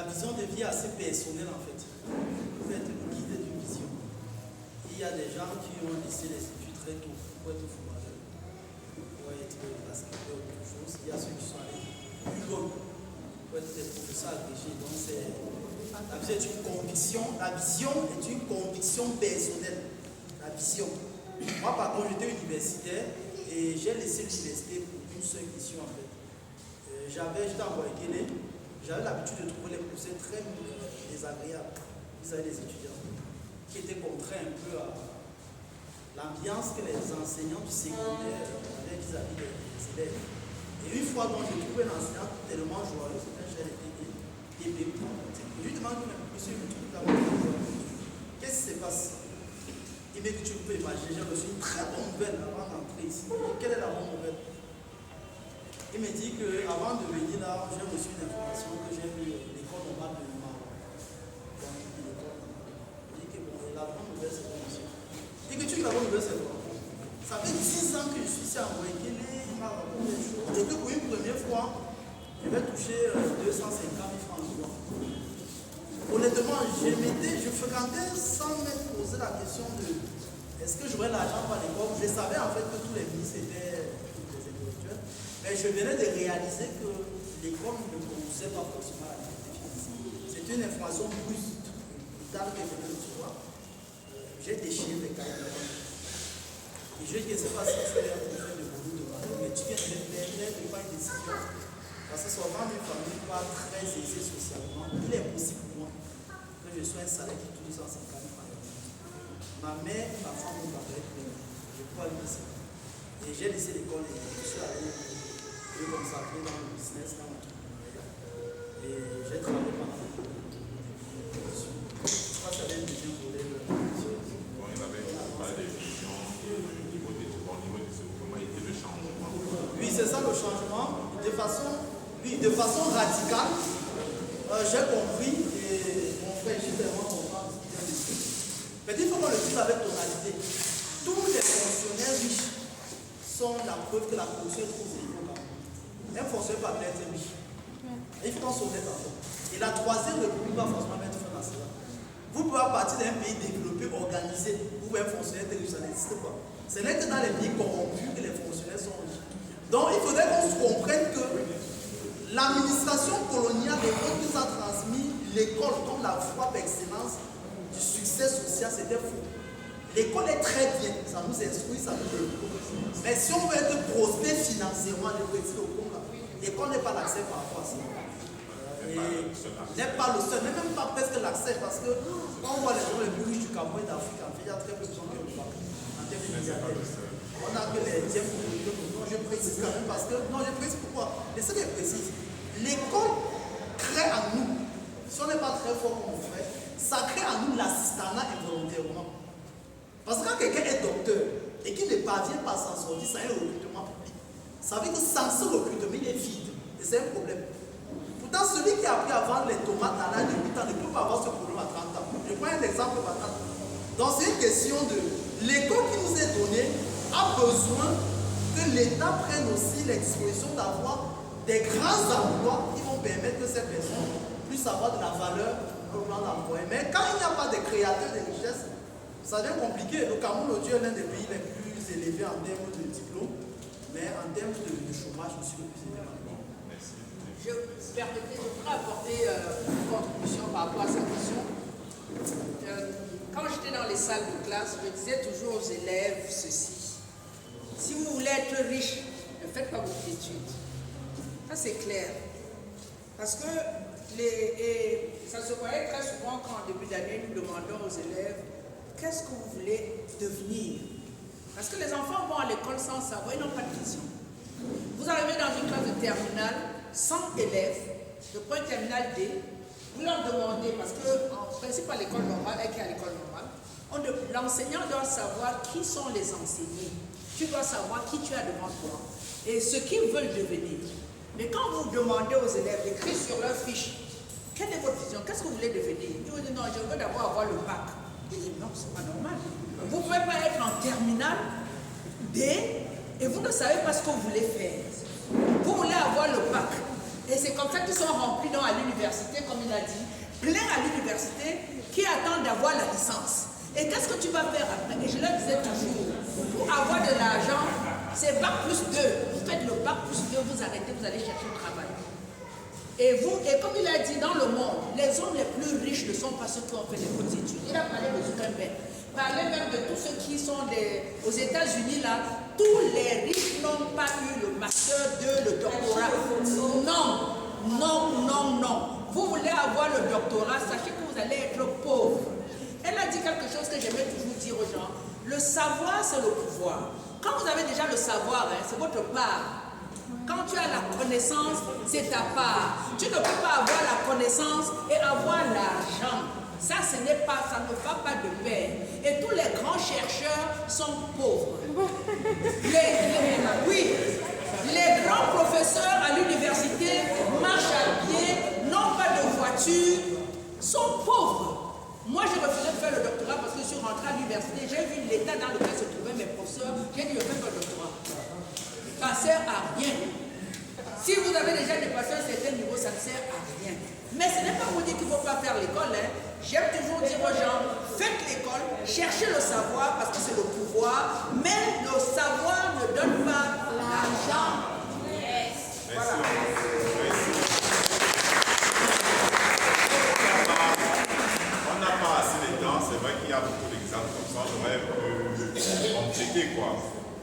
la vision devient assez personnelle en fait. Vous êtes guidé d'une vision. Il y a des gens qui ont laissé les études très tôt pour être formateurs, pour être basketteur ou quelque chose. Il y a ceux qui sont allés plus loin pour être des professeurs agrégés. Donc la vision est une conviction. La vision est une conviction personnelle. La vision. Moi par contre j'étais universitaire et j'ai laissé l'université pour une seule mission en fait. J'étais en Guadeloupe, j'avais l'habitude de trouver les professeurs très désagréables vis-à-vis des étudiants, qui étaient contraints un peu à l'ambiance que les enseignants du secondaire avaient vis-à-vis des élèves. Et une fois, donc, j'ai trouvé un enseignant tellement joyeux, c'était un cher étudiant, et je lui demande, monsieur, je trouve d'abord qu'est-ce qui se passe? Il m'a dit, tu peux imaginer, j'ai reçu une très bonne nouvelle avant d'entrer ici. Quelle est la bonne nouvelle? Il me dit qu'avant de venir là, j'ai reçu une information que j'ai vu l'école normale de Maroc. Il dit que bon, la bonne nouvelle c'est quoi, monsieur? Il dit que tu dis la bonne nouvelle c'est quoi? Ça fait 10 ans que je suis ici à Wekele, il m'a raconté des choses. Et que pour une première fois, je vais toucher 250 000 francs de mois. Honnêtement, je fréquentais sans me poser la question de est-ce que j'aurais l'argent par l'école? Je savais en fait que tous les ministres étaient des intellectuels. Mais je venais de réaliser que l'école ne conduisait pas forcément à la liberté financière. C'est une information brusque, brutale que je venais de recevoir. J'ai déchiré les cahiers de l'école. Et je dis que c'est pas si c'est un projet de boulot de mari, mais tu viens de prendre une décision. Parce que souvent, une famille pas très aisée socialement, il est possible pour moi que je sois un salaire qui touche 150 000 francs. Ma mère, ma femme, mon papa, je crois que c'est. Et j'ai laissé l'école et je suis allé me consacrer dans le business, dans l'entrepreneuriat. Et j'ai travaillé pendant le temps. Je crois que ça avait un deuxième volet de la vision. Bon, il avait parlé des visions au niveau du comment était le changement. Oui, c'est ça le changement. De façon radicale, j'ai compris et mon frère est tellement content. Mais il faut qu'on le dise avec tonalité. Tous les fonctionnaires riches sont la preuve que la corruption est trop élevée. Un fonctionnaire pas être riche. Et il faut qu'on s'honnête en fait. Et la troisième république va forcément mettre fin à cela. Vous pouvez partir d'un pays développé, organisé, où un fonctionnaire est riche, ça n'existe pas. Ce n'est que dans les pays corrompus que les fonctionnaires sont riches. Donc il faudrait qu'on se comprenne que l'administration coloniale nous a transmis l'école comme la voie d'excellence du succès social, c'était faux. L'école est très bien, ça nous instruit, ça nous développe. Mais si on veut être prospère financièrement, l'école n'est pas l'accès par rapport à ça. N'est pas le seul, même pas presque l'accès, parce que quand on voit les gens les plus riches du Cameroun et d'Afrique, en fait, il y a très peu de gens qui ont le bac en termes de milliardaires. On a que les dièmes pour le non, je précise quand même parce que, non, je précise pourquoi. Mais ce que je précise, l'école crée en nous, si on n'est pas très fort comme on fait, ça crée en nous l'assistanat involontairement. Parce que quand quelqu'un est docteur et qu'il ne parvient pas à s'en sortir, ça a un recrutement public. Ça veut dire que sans ce recrutement, il est vide. Et c'est un problème. Pourtant, celui qui a appris à vendre les tomates à l'âge de 8 ans ne peut pas avoir ce problème à 30 ans. Je prends un exemple maintenant. Donc c'est une question de l'école qui nous est donnée a besoin que l'État prenne aussi l'exposition d'avoir des grands emplois qui vont permettre que ces personnes puissent avoir de la valeur au plan d'emploi. Mais quand il n'y a pas de créateurs de richesses, ça devient compliqué. Le Cameroun aujourd'hui est l'un des pays les plus élevés en termes de diplôme, mais en termes de chômage aussi le plus élevé. Je voudrais apporter une contribution par rapport à cette question. Quand j'étais dans les salles de classe, je disais toujours aux élèves ceci. Si vous voulez être riche, ne faites pas beaucoup d'études. Ça c'est clair. Parce que ça se voyait très souvent quand en début d'année, nous demandons aux élèves qu'est-ce que vous voulez devenir. Parce que les enfants vont à l'école sans savoir, ils n'ont pas de vision. Vous arrivez dans une classe de terminale, 100 élèves, de point terminal D, vous leur demandez, parce qu'en principe à l'école normale, et à l'école normale, l'enseignant doit savoir qui sont les enseignés. Tu dois savoir qui tu as devant toi et ce qu'ils veulent devenir. Mais quand vous demandez aux élèves d'écrire sur leur fiche, quelle est votre vision? Qu'est-ce que vous voulez devenir? Ils vous disent non, je veux d'abord avoir le bac. Ils disent non, c'est pas normal. Vous ne pouvez pas être en terminale D et vous ne savez pas ce que vous voulez faire. Vous voulez avoir le bac. Et c'est comme ça qu'ils sont remplis à l'université, comme il a dit, plein à l'université, qui attendent d'avoir la licence. Et qu'est-ce que tu vas faire après? Et je leur disais toujours, pour avoir de l'argent, c'est bac plus 2. Vous faites le bac plus 2, vous arrêtez, vous allez chercher un travail. Et comme il a dit, dans le monde, les hommes les plus riches ne sont pas ceux qui ont fait des hautes études. Il a parlé de Zuckerberg. Parlez même de tous ceux qui sont aux États-Unis là, tous les riches n'ont pas eu le master 2, le doctorat. Non, non, non, non. Vous voulez avoir le doctorat, sachez que vous allez être pauvre. Elle a dit quelque chose que j'aimais toujours dire aux gens. Le savoir, c'est le pouvoir. Quand vous avez déjà le savoir, c'est votre part. Quand tu as la connaissance, c'est ta part. Tu ne peux pas avoir la connaissance et avoir l'argent. Ça, ça ne va pas de pair. Et tous les grands chercheurs sont pauvres. Oui, les grands professeurs à l'université marchent à pied, n'ont pas de voiture, sont pauvres. Moi, je refusais de faire le doctorat parce que je suis rentrée à l'université, j'ai vu l'état dans lequel se trouvaient mes professeurs, j'ai dit je fais pas le doctorat. Ça ne sert à rien. Si vous avez déjà dépassé un certain niveau, ça ne sert à rien. Mais ce n'est pas pour dire qu'il ne faut pas faire l'école. J'aime toujours dire aux gens, faites l'école, cherchez le savoir parce que c'est le pouvoir, mais le savoir ne donne pas l'argent. Yes. Voilà. On n'a pas assez de temps, c'est vrai qu'il y a beaucoup d'exemples comme ça, on devrait compléter quoi.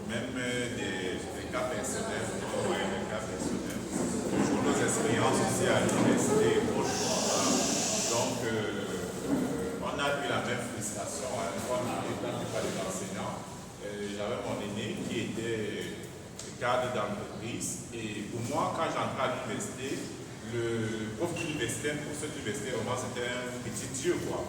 Même des cas personnels, des cas personnels. Toujours nos expériences aussi à l'université. Donc, on a eu la même frustration. Hein. Quand on n'était pas des enseignants, j'avais mon aîné qui était cadre d'entreprise. Et pour moi, quand j'entrais à l'université, le prof d'université, pour cette université, vraiment, c'était un petit dieu, quoi.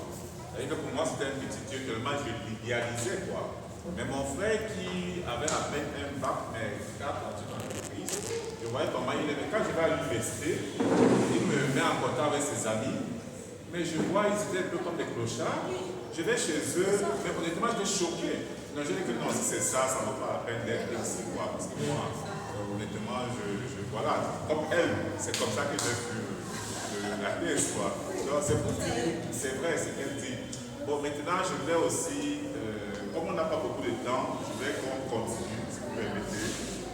C'est-à-dire que pour moi, c'était un petit dieu, tellement je l'idéalisais, quoi. Mais mon frère qui avait à peine un bac, mais 4 dans une entreprise, je voyais comment il est. Mais quand je vais à l'université, il me met en contact avec ses amis, mais je vois, ils étaient un peu comme des clochards. Je vais chez eux, mais honnêtement, j'étais choqué. Non, je dis que non, si c'est ça, ça ne vaut pas la peine d'être ici, quoi. Parce que moi, honnêtement, voilà, comme elle, c'est comme ça que j'ai vu la thèse, quoi. Donc, c'est pour dire, c'est vrai, c'est qu'elle dit. Bon, maintenant, je voulais aussi. Comme on n'a pas beaucoup de temps, je voudrais qu'on continue, si vous permettez.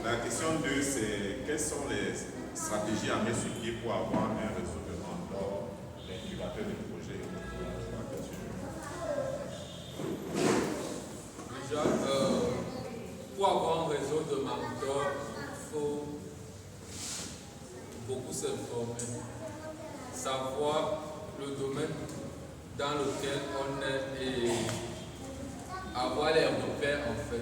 La question 2, c'est quelles sont les stratégies à mettre sur pied pour avoir un réseau de mentors, l'incubateur de projets. Déjà, pour avoir un réseau de mentors, il faut beaucoup s'informer, savoir le domaine dans lequel on est et avoir les repères en fait.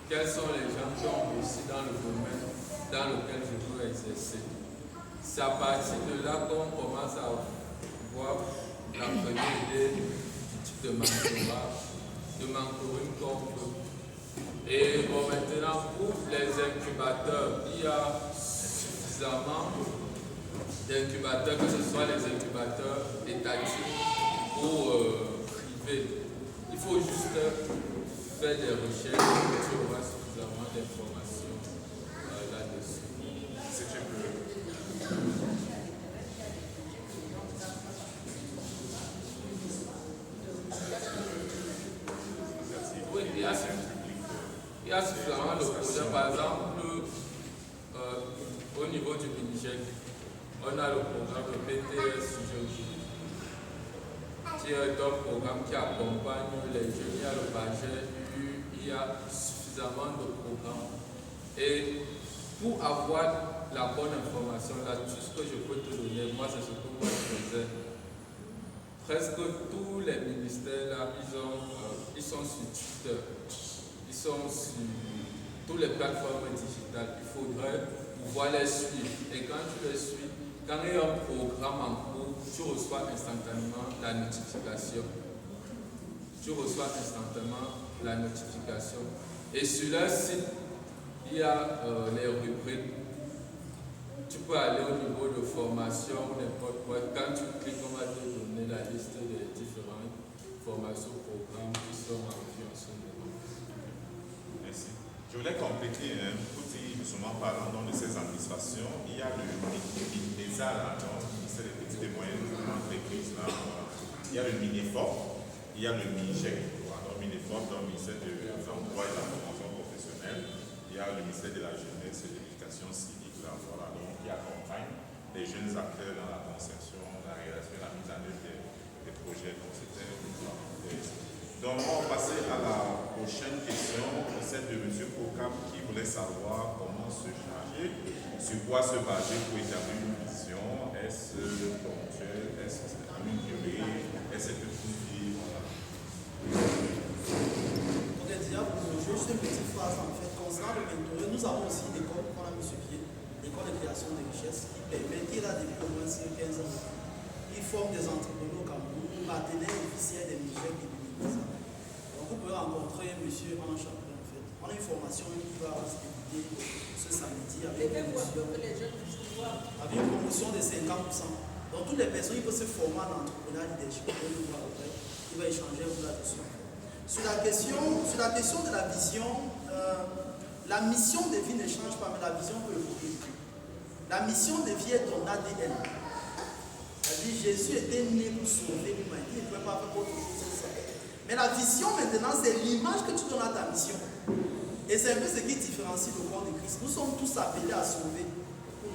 Quels sont les gens qui ont réussi dans le domaine dans lequel je veux exercer. C'est à partir de là qu'on commence à voir la première idée du type de mentorat, de mentoring qu'on veut. Et bon, maintenant, pour les incubateurs, il y a suffisamment d'incubateurs, que ce soit les incubateurs étatiques ou privés. Il faut juste faire des recherches et tu auras suffisamment d'informations là-dessus. Si tu peux. Oui, il y a suffisamment de projets. Par exemple, au niveau du MINIGEC, on a le programme de BTS Géologie, qui est un programme qui accompagne les jeunes. Il y a le budget, il y a suffisamment de programmes. Et pour avoir la bonne information là, tout ce que je peux te donner, moi c'est ce que moi je faisais. Presque tous les ministères là, ils sont sur Twitter, ils sont sur toutes les plateformes digitales. Il faudrait pouvoir les suivre. Et quand tu les suis, quand il y a un programme en cours, tu reçois instantanément la notification. Tu reçois instantanément la notification. Et sur leur site, il y a les rubriques. Tu peux aller au niveau de formation, n'importe quoi. Quand tu cliques, on va te donner la liste des différentes formations, programmes qui sont en vue en ce moment. Merci. Je voulais compléter, pour dire, justement, parlant de ces administrations, il y a le MINESA, donc, le ministère des petites et moyennes entreprises, là, il y a le MINEFOP, il y a le MIGEC. Donc, MINEFOP, dans le ministère de l'Emploi et de la Formation professionnelle, il y a le ministère de la Jeunesse et de l'Éducation civique, là, voilà, donc, qui accompagne les jeunes acteurs dans la conception, la réalisation et la mise en œuvre des projets. Donc, c'était donc, on va passer à la prochaine question, celle de M. Kokam qui voulait savoir comment se charger, sur quoi se baser pour établir une vision, est-ce ponctuel, est-ce que c'est à une durée, est-ce que tout dit, voilà. Ok, déjà, juste une petite phrase en fait. Concernant le mentoring, nous avons aussi une école, comme M. Pied, l'école de création de richesse, qui est là depuis au moins 15 ans. Ils forment des entrepreneurs au Cameroun, partenaires officiels des MIGEC et du MINESA. Donc vous pouvez rencontrer M. Anne Chaplin en fait. On a une formation qui va se débuter ce samedi avec une promotion de 50%. Donc toutes les personnes, ils peuvent se former en entrepreneuriat leadership. Il va échanger là-dessus. Sur la question de la vision, la mission de vie ne change pas, mais la vision peut évoluer. La mission de vie est ton ADN. C'est-à-dire Jésus était né pour sauver l'humanité, il ne pouvait pas faire autre chose que ça. Mais la vision maintenant, c'est l'image que tu donnes à ta mission. Et c'est un peu ce qui différencie le corps de Christ. Nous sommes tous appelés à sauver,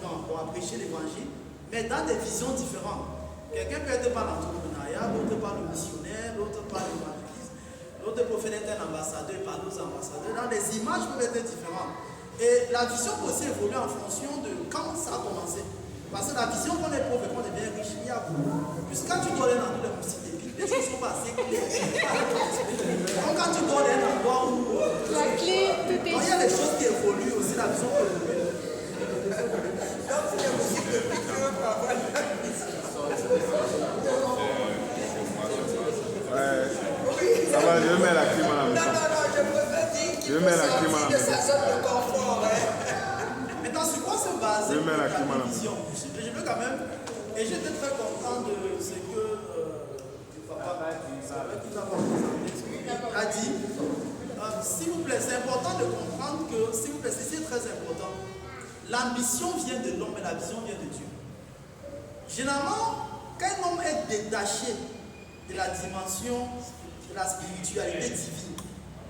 à prêcher l'évangile, mais dans des visions différentes. Quelqu'un peut être par l'entrepreneuriat, l'autre par le missionnaire, l'autre par l'évangélisme, l'autre peut faire être un ambassadeur et parler aux ambassadeurs. Dans les images peuvent être différentes. Et la vision peut aussi évoluer en fonction de quand ça a commencé. Parce que la vision qu'on est pauvre et qu'on devient riche, il y a beaucoup. Puisque quand tu dois aller dans le moustiques, les choses sont passées claires. Donc quand tu dois aller dans un endroit où... La clé, tout est... Donc il y a des choses qui évoluent aussi, la vision peut évoluer. Ça va, je vais mettre la clim à la maison. Non, je préfère dire qu'il Je vais mettre la clim à la de maison. sa zone de confort. Maintenant, sur quoi se baser Je mets la clim à la vision? Je veux quand même, et j'étais très content de ce que le papa a dit. S'il vous plaît, c'est important de comprendre que, s'il vous plaît, c'est très important. L'ambition vient de l'homme et la vision vient de Dieu. Généralement, quand un homme est détaché de la dimension de la spiritualité divine,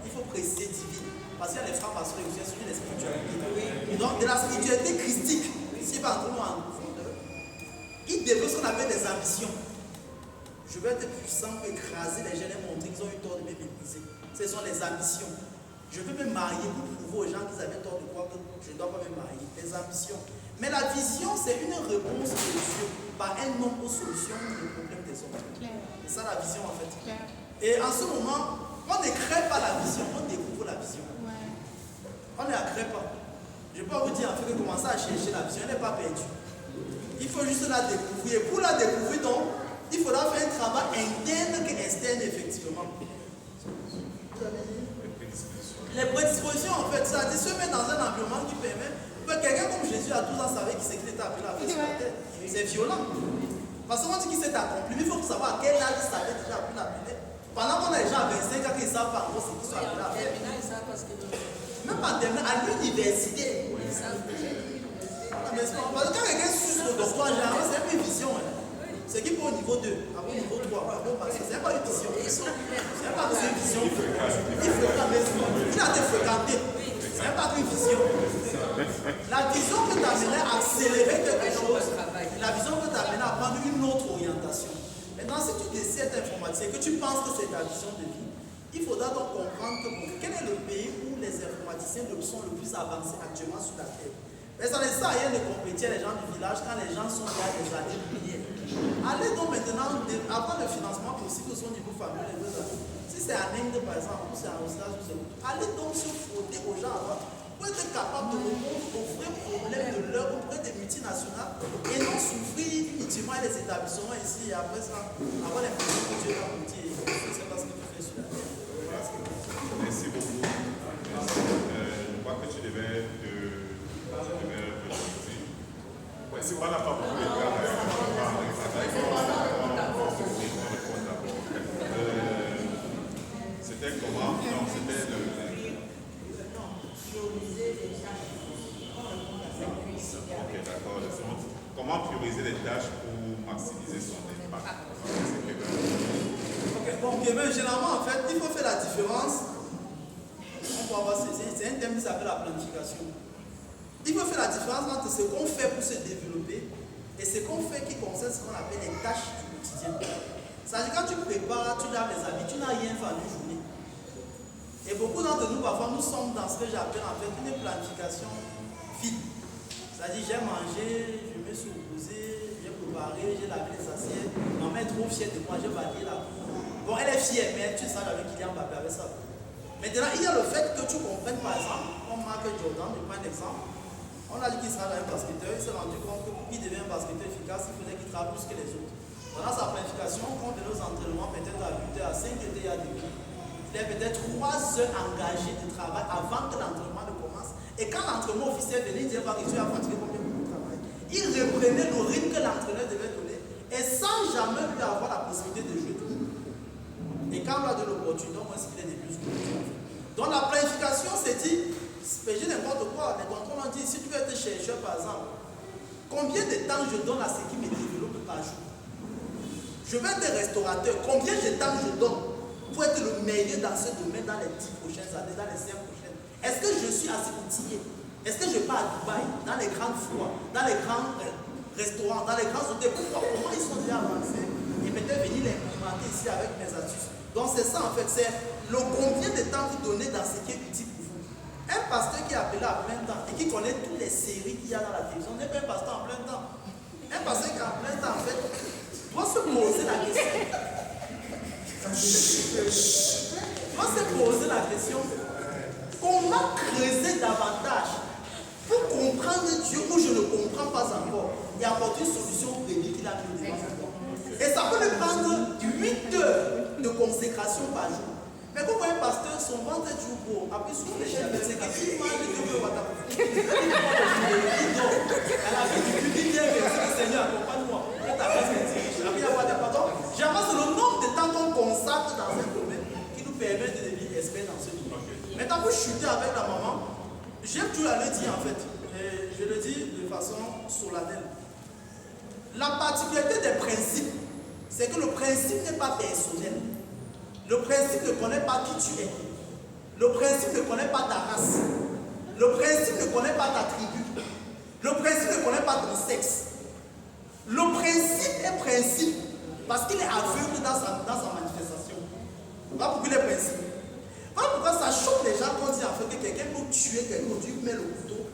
il faut préciser divine. Parce qu'il y a les frères pasteurs qui sont sur la spiritualité. Donc, de la spiritualité christique, si par exemple en profondeur, il développe ce qu'on appelle des ambitions. Je veux être puissant pour écraser les gens et montrer qu'ils ont eu tort de me mépriser. Ce sont les ambitions. Je veux me marier pour prouver aux gens qu'ils avaient tort de croire que je ne dois pas me marier. Les ambitions. Mais la vision, c'est une réponse de Dieu par un homme aux solutions des problèmes des hommes. C'est ça la vision en fait. Et en ce moment, on ne crée pas la vision, on découvre la vision. On ne la crée pas. Je peux vous dire en fait que commencer à chercher la vision, elle n'est pas perdue. Il faut juste la découvrir. Et pour la découvrir, donc, il faudra faire un travail interne qu'externe, effectivement. Les prédispositions, en fait, ça dit se mettre dans un environnement qui permet que quelqu'un comme Jésus à 12 ans savait qui c'est qu'il était appelé à faire sur la terre. C'est violent. Parce qu'on dit qu'il s'est accompli, mais il faut savoir à quel âge il savait déjà appelé à faire. Pendant qu'on a les gens à 25 ans qui ne savent pas encore ce qu'ils sont appelés à faire. Même pas en terminale, à l'université. Parce que quand quelqu'un suce le docteur, c'est un peu une vision. C'est qui peut au niveau 2, après au niveau 3, c'est pas une vision. C'est pas une vision. Il a été fréquenté. C'est pas une vision. La vision peut t'amener à accélérer quelque chose. La vision peut t'amener à prendre une autre orientation. Maintenant, si tu décides d'être informaticien et que tu penses que c'est ta vision de vie, il faudra donc comprendre que quel est le pays où les informaticiens sont le plus avancés actuellement sur la terre. Mais ça ne sert à rien de compétir les gens du village quand les gens sont là des années-lumière. Allez donc maintenant avoir le financement possible au niveau familial. Si c'est en Inde par exemple, ou c'est en Australie, allez donc se frotter aux gens avant pour être capable de répondre aux vrais problèmes de l'heure auprès des multinationales et non souffrir inutilement les établissements ici et après ça avoir l'impression que Dieu va vous dire c'est pas ce que tu fais sur la terre. Voilà ce que Merci beaucoup. Je crois que tu devais c'est pas la part pour les gars, c'était comment? Non, c'était le... Ok, d'accord. Comment prioriser les tâches pour maximiser son impact? Ok, bon, Kevin, généralement, en fait, il faut faire la différence. On va voir, c'est un thème qui s'appelle la planification. Il faut faire la différence entre ce qu'on fait pour se développer et ce qu'on fait qui concerne ce qu'on appelle les tâches du quotidien. C'est-à-dire quand tu prépares, tu laves les habits, tu n'as rien fait en une journée. Et beaucoup d'entre nous, parfois, nous sommes dans ce que j'appelle en fait une planification vide. C'est-à-dire, j'ai mangé, je me suis reposé, j'ai préparé, j'ai lavé les assiettes. Maman est trop fière de moi, j'ai balayé la cour. Bon, elle est fière, mais tu sens avec Kylian Mbappé avec ça. Maintenant, il y a le fait que tu comprennes, par exemple, comme Marc Jordan, je prends un exemple. On a dit qu'il sera un basketteur, il s'est rendu compte que pour qu'il devienne un basketteur efficace, il fallait qu'il travaille plus que les autres. Pendant sa planification, quand on venait aux entraînements, peut-être à 8h, à 5h, il y a des cours. Il est peut-être 3 heures engagé de travail avant que l'entraînement ne commence. Et quand l'entraînement officiel venait, il disait pas que tu as fatigué combien de travail. Il reprenait le rythme que l'entraîneur devait donner et sans jamais lui avoir la possibilité de jouer tout. Et quand on a de l'opportunité, moi, c'est qu'il est des plus que. Donc la planification, c'est dit, j'ai n'importe quoi. Les contrôles ont dit, si tu veux être chercheur, par exemple, combien de temps je donne à ce qui me développe par jour? Je veux être restaurateur, combien de temps je donne pour être le meilleur dans ce domaine dans les 10 prochaines années, dans les 5 prochaines? Est-ce que je suis assez outillé? Est-ce que je pars à Dubaï, dans les grandes foires, dans les grands restaurants, dans les grands hôtels? Comment ils sont déjà avancés? Et peut-être venir l'implémenter ici avec mes astuces. Donc c'est ça en fait, c'est le combien de temps vous donnez dans ce qui est utile pour vous. Un pasteur qui est appelé à plein temps et qui connaît toutes les séries qu'il y a dans la télévision n'est pas un pasteur en plein temps. Un pasteur qui est en plein temps en fait doit se poser la question. Comment creuser davantage pour comprendre Dieu où je ne comprends pas encore et apporter une solution prévue qu'il a mis devant moi. Et ça peut lui prendre 8 heures de consécration par jour. Mais quand vous voyez un pasteur, son ventre est toujours beau. Après, souvent, les chefs, c'est qu'il mange de Dieu pour votre il dort. Elle a fait du public, le Seigneur, accompagne-moi. Après, il y a pas de pardon. J'avance le nombre de temps qu'on consacre dans un domaine qui nous permet de devenir experts dans ce domaine. Maintenant, pour chuter avec la maman, j'aime toujours le dire en fait. Et je le dis de façon solennelle. La particularité des principes, c'est que le principe n'est pas personnel. Le principe ne connaît pas qui tu es. Le principe ne connaît pas ta race. Le principe ne connaît pas ta tribu. Le principe ne connaît pas ton sexe. Le principe est principe parce qu'il est aveugle dans sa manifestation. Voilà pourquoi il est principe. Voilà pourquoi ça choque les gens quand on dit en fait que quelqu'un peut tuer quelqu'un, Dieu met le couteau.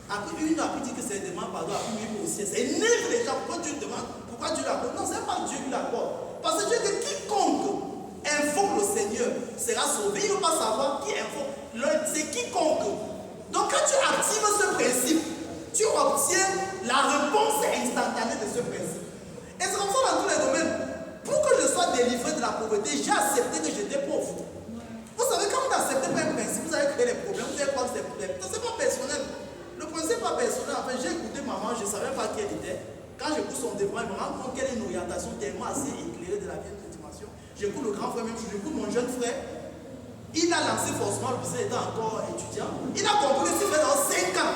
Après, une a pu dire que c'est demande pardon, après lui aussi. C'est énerve les gens. Pourquoi Dieu demande? Pourquoi Dieu l'accorde? Non, ce n'est pas Dieu qui l'accorde. Parce que Dieu dit quiconque invoque le Seigneur sera sauvé. Il ne veut pas savoir qui invoque. C'est quiconque. Donc quand tu actives ce principe, tu obtiens la réponse instantanée de ce principe. Et c'est comme ça dans tous les domaines. Pour que je sois délivré de la pauvreté, j'ai accepté que j'étais pauvre. Vous savez, quand vous n'acceptez pas un principe, vous allez créer des problèmes, vous allez prendre des problèmes. Donc, ce n'est pas personnel. Le principe n'est pas personnel. En fait, j'ai écouté maman, je ne savais pas qui elle était. Quand j'écoute son développement, je me rends compte qu'elle a une orientation tellement assez éclairée de la vie de dimension. J'écoute le grand frère, même j'écoute mon jeune frère. Il a lancé forcément le business étant encore étudiant. Il a compris que s'il fait dans 5 ans,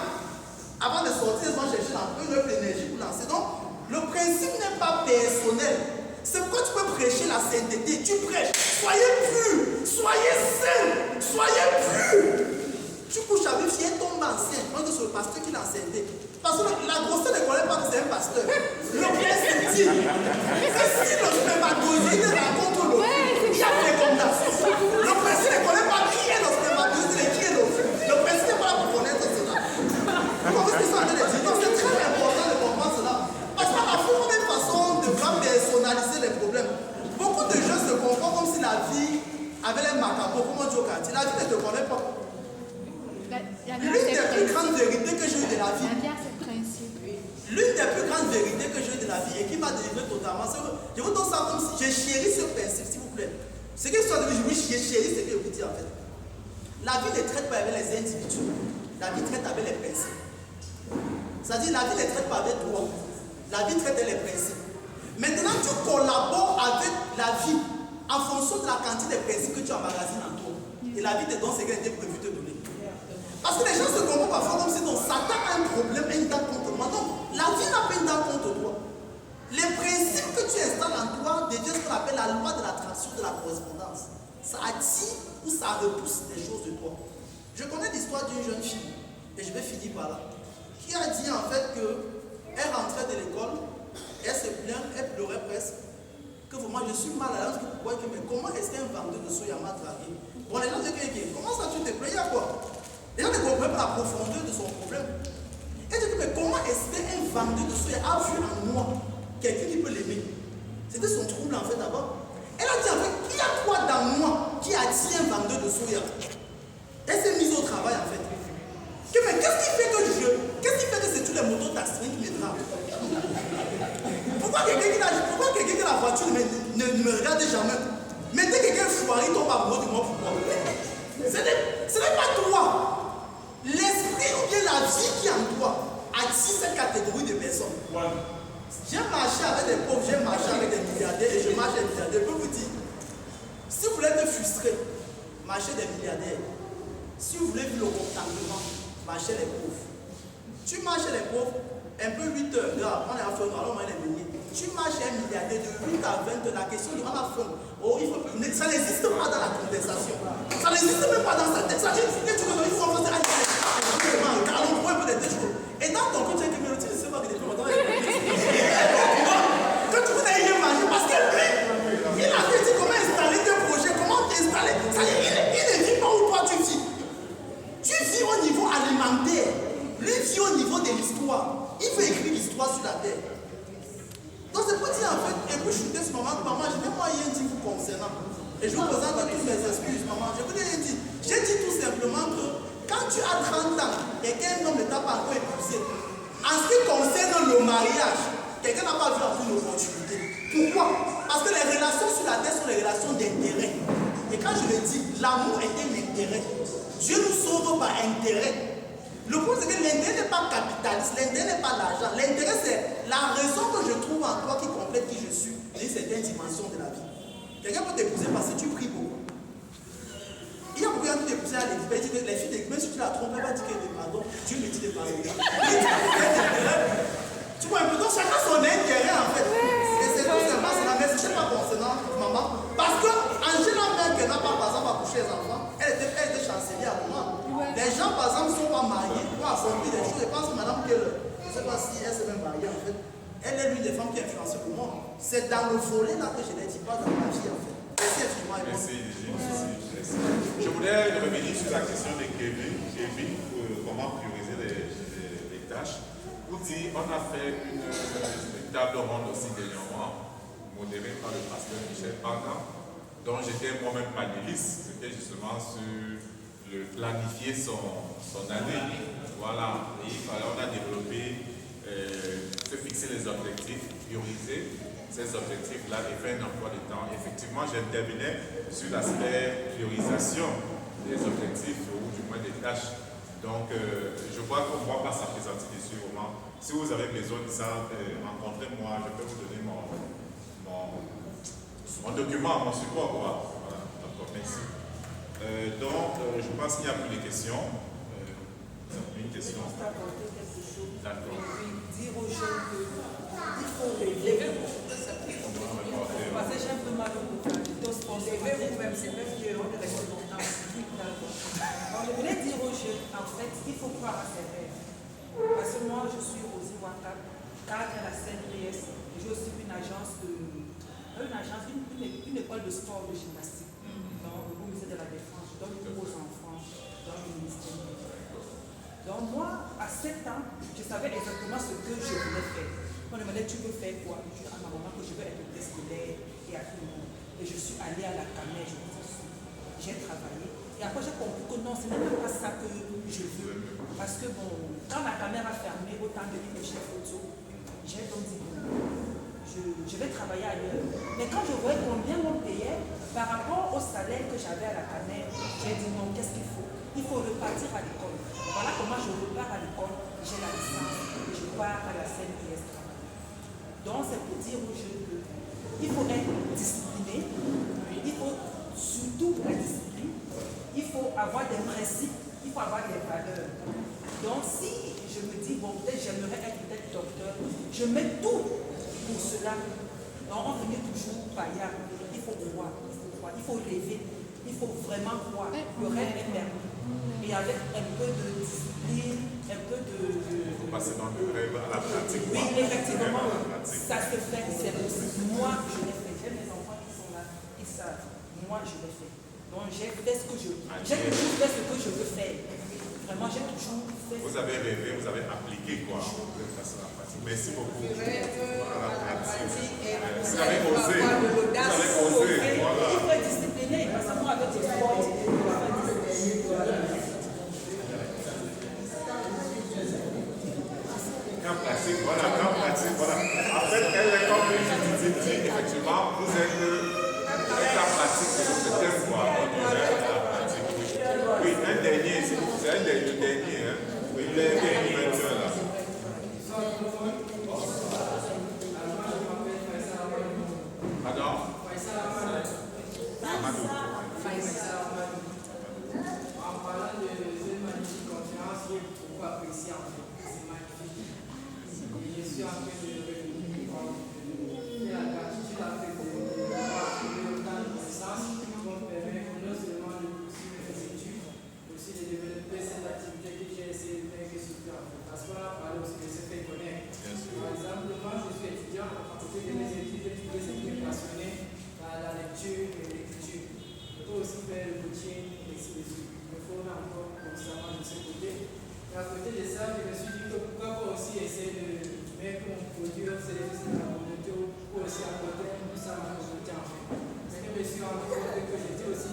avant de sortir, ils vont chercher une autre énergie pour lancer. Donc, le principe n'est pas personnel. C'est pourquoi tu peux prêcher la sainteté. Tu prêches. Soyez purs. Soyez saints. Soyez purs. Tu couches avec fille, tombe enceinte. Moi, c'est le pasteur qui l'a enceinté. Parce que la grossesse ne connaît pas que c'est un pasteur. Le principe dit que si le spermatozoïde rencontre l'eau, il y a fécondation. Le principe ne connaît pas qui est le spermatozoïde et qui est l'eau. Le principe n'est pas là pour connaître cela. Vous comprenez ce que je suis en train de dire? Donc, c'est très important de comprendre cela. Parce qu'à la fois, on a une façon de vouloir personnaliser les problèmes. Beaucoup de gens se confondent comme si la vie avait un macabre, comme on dit au quartier. La vie ne te connaît pas. L'une des plus grandes vérités que j'ai eues de la vie, l'une des plus grandes vérités que j'ai eues de la vie et qui m'a délivré totalement, c'est que je vous donne ça comme si j'ai chéri ce principe, s'il vous plaît. Ce que soit de oui, j'ai chéri ce que je vous dis en fait. La vie ne traite pas avec les individus, la vie traite avec les principes. C'est-à-dire, la vie ne traite pas avec toi. La vie traite les principes. Maintenant, tu collabores avec la vie en fonction de la quantité de principes que tu emmagasines en toi. Et la vie te donne ce qu'elle était prévue de te donner. Parce que les gens se comprennent parfois comme si ton Satan a un problème, a une dent contre moi. Donc, la vie n'a pas une dent contre toi. Les principes que tu installes en toi deviennent ce qu'on appelle la loi de l'attraction de la correspondance. Ça attire ou ça repousse des choses de toi. Je connais l'histoire d'une jeune fille, et je vais finir par là, qui a dit en fait qu'elle rentrait de l'école, elle se plaint, elle pleurait presque, que vraiment je suis mal à l'aise, mais comment est-ce qu'un vendeur de soya m'a dragué? Bon, les gens disent, comment ça tu te plains, il y a quoi? Les gens ne comprennent pas la profondeur de son problème. Elle dit, mais comment est-ce qu'un vendeur de soya a vu en moi quelqu'un qui peut l'aimer? C'était son trouble en fait d'abord. Elle a dit en fait, il y a quoi dans moi qui attire un vendeur de soya? Elle s'est mise au travail en fait. Mais qu'est-ce qui fait que c'est tous les motos taxis qui me drapent? Pourquoi quelqu'un qui a la voiture ne me regarde jamais? Mais dès que quelqu'un foiré, il tombe amoureux de moi, pourquoi? Ce n'est pas toi. L'esprit ou bien la vie qui est en toi attire cette catégorie de personnes. J'ai marché avec des pauvres, j'ai marché avec des milliardaires et je marche avec des milliardaires. Je peux vous dire, si vous voulez être frustré, marchez des milliardaires. Si vous voulez vivre le contentement, marchez les pauvres. Tu marches les pauvres, un peu 8 heures, on est à fond, alors on est béni. Tu marches un milliardaire de 8 à 20 heures, la question de on a faim. Oh, ça n'existe pas dans la conversation. Ça n'existe même pas dans sa tête. Ça dit que tu veux, il faut en faire un car on voit un peu des choses. Et dans ton côté, tu ne sais pas que des gens quand tu voudrais rien manger, parce que lui, il a dit comment installer tes projets, comment t'installer. Ça dit, il ne vit pas où toi tu vis. Tu vis au niveau alimentaire. Lui vit au niveau de l'histoire. Il veut écrire l'histoire sur la terre. Donc c'est pour dire en fait, et puis je ce moment, maman, je n'ai pas rien dit vous concernant. Et je vous présente toutes mes excuses, maman. Je vous ai rien dit. J'ai dit tout simplement que quand tu as 30 ans et qu'un homme ne t'a pas encore épousé, en ce qui concerne le mariage, quelqu'un n'a pas vu en une opportunité. Pourquoi? Parce que les relations sur la terre sont les relations d'intérêt. Et quand je le dis, l'amour est un intérêt. Dieu nous sauve par intérêt. Le problème, c'est que l'intérêt n'est pas capitaliste, l'intérêt n'est pas l'argent. L'intérêt, c'est la raison que je trouve en toi qui complète qui je suis, dans une certaine dimension de la vie. Quelqu'un peut t'épouser parce que tu pries beaucoup. Il y a beaucoup de gens qui t'épouser à l'église, ils disent que les filles d'église, même si tu la trompes, elle va dire qu'elle te pardonne. Dieu me dit de pardonner. Tu vois un peu, donc chacun son intérêt en fait. Et c'est tout simplement cela, mais ce n'est pas concernant maman. Parce qu'Angela mère qui n'a pas, par exemple, accouché les enfants, elle était chancelière à moi. Les gens, par exemple, ne sont pas mariés, pour accomplir des choses. Je pense que madame Keller, je ne sais pas si elle s'est même mariée en fait, elle est l'une des femmes qui a influencé pour moi. C'est dans le volet là que je ne dis pas dans ma vie en fait. Merci. Je voulais revenir sur la question de Kevin, comment prioriser les tâches. Vous dites, on a fait une table ronde aussi dernièrement, modérée par le pasteur Michel Parga, dont j'étais moi-même panéliste. C'était justement sur le planifier son année. Voilà, et on a développé, se fixer les objectifs, prioriser ces objectifs-là et faire un emploi de temps. Effectivement, j'intervenais sur l'aspect priorisation des objectifs ou du moins des tâches. Donc, je crois qu'on ne va pas s'appesantir dessus au moment. Si vous avez besoin de ça, rencontrez-moi, je peux vous donner mon document, mon support. Voilà, d'accord, merci. Donc, je pense qu'il n'y a plus de questions. Une question. D'accord. Dire aux jeunes qu'il faut rêver. Parce que j'ai un peu mal au cœur. Rêver vous-même, c'est même mieux de rester longtemps. Alors, je voulais dire aux jeunes, en fait, il faut croire à ses rêves. Parce que moi, je suis Rosie Waka, cadre à la CNPS. J'ai aussi une école de sport de gymnastique dans le musée de la Défense. Je donne cours aux enfants dans le ministère. Donc moi, à 7 ans, je savais exactement ce que je voulais faire. On me demandait, tu veux faire quoi? Je dis à ma maman que je veux être scolaire et à tout le monde. Et je suis allée à la CAMER, j'ai travaillé. Et après, j'ai compris que non, ce n'est même pas ça que je veux. Parce que bon, quand la CAMER a fermé autant de livres de chef auto, j'ai donc dit, je vais travailler ailleurs. Mais quand je voyais combien on payait, par rapport au salaire que j'avais à la CAMER, j'ai dit non, qu'est-ce qu'il faut? Il faut repartir à l'école. Voilà comment je repars à l'école, j'ai la licence et je pars à la CNPS travailler. Donc c'est pour dire aux jeunes qu'il faut être discipliné, il faut surtout la discipline, il faut avoir des principes, il faut avoir des valeurs. Donc j'aimerais être peut-être docteur. Je mets tout pour cela. Donc on finit toujours païen. Il faut croire, il faut rêver, il faut vraiment croire. Le rêve est permis. Et avec un peu de discipline, un peu de... Il faut passer dans le rêve à la pratique. Oui, effectivement, pratique. ça se fait, c'est possible. Moi, je l'ai fait. J'ai mes enfants qui sont là, ils savent. Moi, je l'ai fait. Donc, j'ai fait ce que je veux. J'ai toujours fait ce que je veux faire. Vraiment, j'ai toujours fait. Vous avez rêvé, vous avez appliqué quoi. Vous avez passé à la pratique. Merci beaucoup. Je rêve Voilà, à la pratique et Vous avez osé. avoir de Vous l'audace. avez osé. Il Voilà. faut être discipliné. Parce que moi, avec les sports, Quand pratique, voilà, quand pratique, voilà. En fait, elle est comme dit, effectivement, vous êtes la pratique de ce thème, quoi. Vous êtes la pratique. Oui, un dernier, c'est un dernier, le dernier, hein. Oui, il est dernier, là. Pardon? Amadou. En parlant de cette magnifique conférence, j'ai beaucoup apprécié en fait. C'est magnifique. Et je suis en train de la gratitude en fait de autant de connaissances qui vont permettre non seulement de poursuivre mes études, mais aussi de développer cette activité que j'ai essayé de faire surtout en fait. Parce qu'on a parlé aussi de se faire connaître. Par exemple, moi je suis étudiant, à côté de mes études, j'ai trouvé ce qui me passionnait dans la lecture et l'écriture. Je peux aussi faire le coaching et ainsi de suite. Il me faut encore constamment de ce côté. Et à côté de ça, je me suis dit que pourquoi pas aussi essayer de mettre mon produit au service de la communauté ou aussi apporter un peu ça à ma communauté en fait. Mais je me suis rendu compte que j'étais aussi